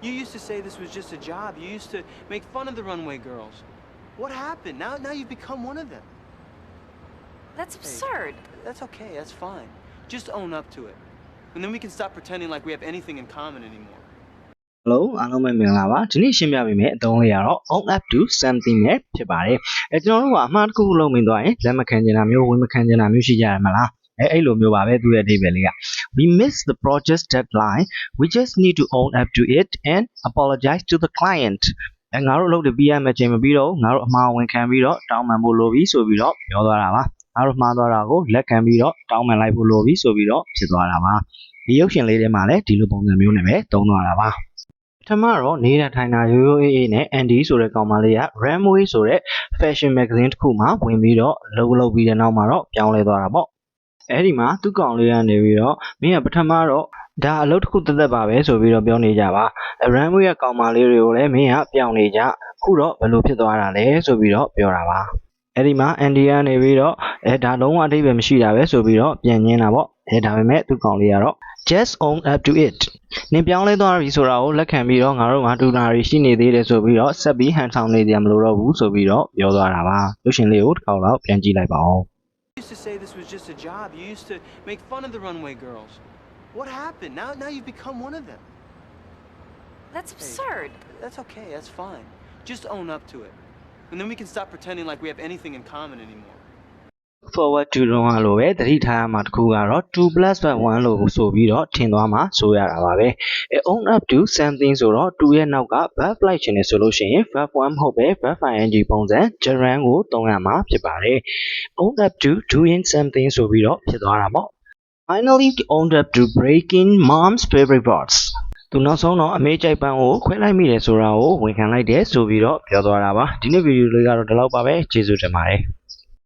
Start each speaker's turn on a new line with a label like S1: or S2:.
S1: You used to say this was just a job. You used to make fun of the runway girls. What happened? Now you've become one of them.
S2: That's absurd.
S1: That's okay. That's fine. Just own up to it. And then we can stop pretending like we have anything in common anymore.
S3: Hello အားလုံးပဲမင်္ဂလာပါဒီနေ့ရှင်းပြပေးမယ့်အသုံးလေးကတော့ own up to something နဲ့ဖြစ်ပါတယ်ကျွန်တော်တို့ကအမှားတစ်ခုလုံးပြီးသွားရင်လက်မခံချင်တာမျိုးဝင်မခံချင်တာမျိုးရှိကြရမှာလားအဲ့လိုမျိုးပါပဲသူရဲ့အဓိပ္ပာယ်လေးက we missed the project deadline we just need to own up to it and apologize to the client ငါတို့အလုပ်တွေပြီးရမယ့်ချိန်မပြီးတော့ငါတို့အမှားဝင်ခံပြီးတော့တောင်းပန်ဖို့လိုပြီဆိုပြီးတော့ပြောသွားတာပါငါတို့မှားသွားတာကိုလက်ခံပြီးတော့တောင်းပန်လိုက်ဖို့လိုပြီဆိုပြီးတော့ဖြစ်သွားတာပါဒီရုပ်ရှင်လေးထဲမှာလည်းဒီလိုပုံစံမျိုးနဲ့ပဲသုံးသွားတာပါထမတော့နေတဲ့ထိုင်တာရိုးရိုးအေးအေးနဲ့ Andy ဆိုတဲ့ကောင်မလေးက Runway ဆိုတဲ့ fashion magazine တစ်ခုမှာဝင်ပြီးတော့လုပ်ပြီးတဲ့နောက်မှာတော့ပြောင်းလဲသွားတာပေါ့အဲ့ဒီမှာသူ့ကောင်လေးကနေပြီးတော့မင်းကပထမတော့ဒါအလုပ်တစ်ခုတက်ပါပဲဆိုပြီးတော့ပြောနေကြပါ Runway ရဲ့ကောင်မလေးတွေကိုလည်းမင်းကပြောင်းနေကြခုတော့ဘယ်လိုဖြစ်သွားတာလဲဆိုပြီးတော့ပြောတာပါအဲ့ဒီမှာ Andy ကနေပြီးတော့ဒါလုံးဝအဓိပ္ပာယ်မရှိတာပဲဆိုပြီးတော့ပြန်ညင်းတာပေါ့ဒါပေမဲ့သူ့ကောင်လေးကတော့ just own up to it နင်ပြောင်းလဲသွားပြီဆိုတာကိုလက်ခံပြီးတော့ငါတို့ကတူနာရီရှိနေသေးတယ်ဆိုပြီးတော့ဆက်ပြီးဟန်ဆောင်နေတယ်မလို့တော့ဘူးဆိုပြီးတော့ပြောသွားတာပါရုပ်ရှင်လေးကိုတစ်ခေါက်တော့ပြန်ကြည့်လိုက်ပါဦး
S1: You used to say this was just a job. You used to make fun of the runway girls. What happened? Now you've become one of them.
S2: That's absurd.
S1: That's okay. That's fine. Just own up to it. And then we can stop pretending like we have anything in common anymore.
S3: forward to တော့လို့ပဲသတိထားရမှာတစ်ခုကတော့ 2+1 လို့ဆိုပြီးတော့ထင်သွားမှာဆိုရတာပါပဲ own up to something ဆိုတော့2ရဲ့နောက်က verb လိုက်ချင်တယ်ဆိုလို့ရှိရင် verb 1 မဟုတ်ပဲ verb ing ပုံစံ gerund ကိုသုံးရမှာဖြစ်ပါတယ် own up to doing something ဆိုပြီးတော့ဖြစ်သွားတာပေါ့ finally owned up to breaking mom's favorite pots သူနောက်ဆုံးတော့အမေကြိုက်ပန်းကိုခွဲလိုက်မိတယ်ဆိုတာကိုဝန်ခံလိုက်တယ်ဆိုပြီးတော့ပြောသွားတာပါဒီနေ့ဗီဒီယိုလေးကတော့ဒီလောက်ပါပဲကျေးဇူးတင်ပါတယ်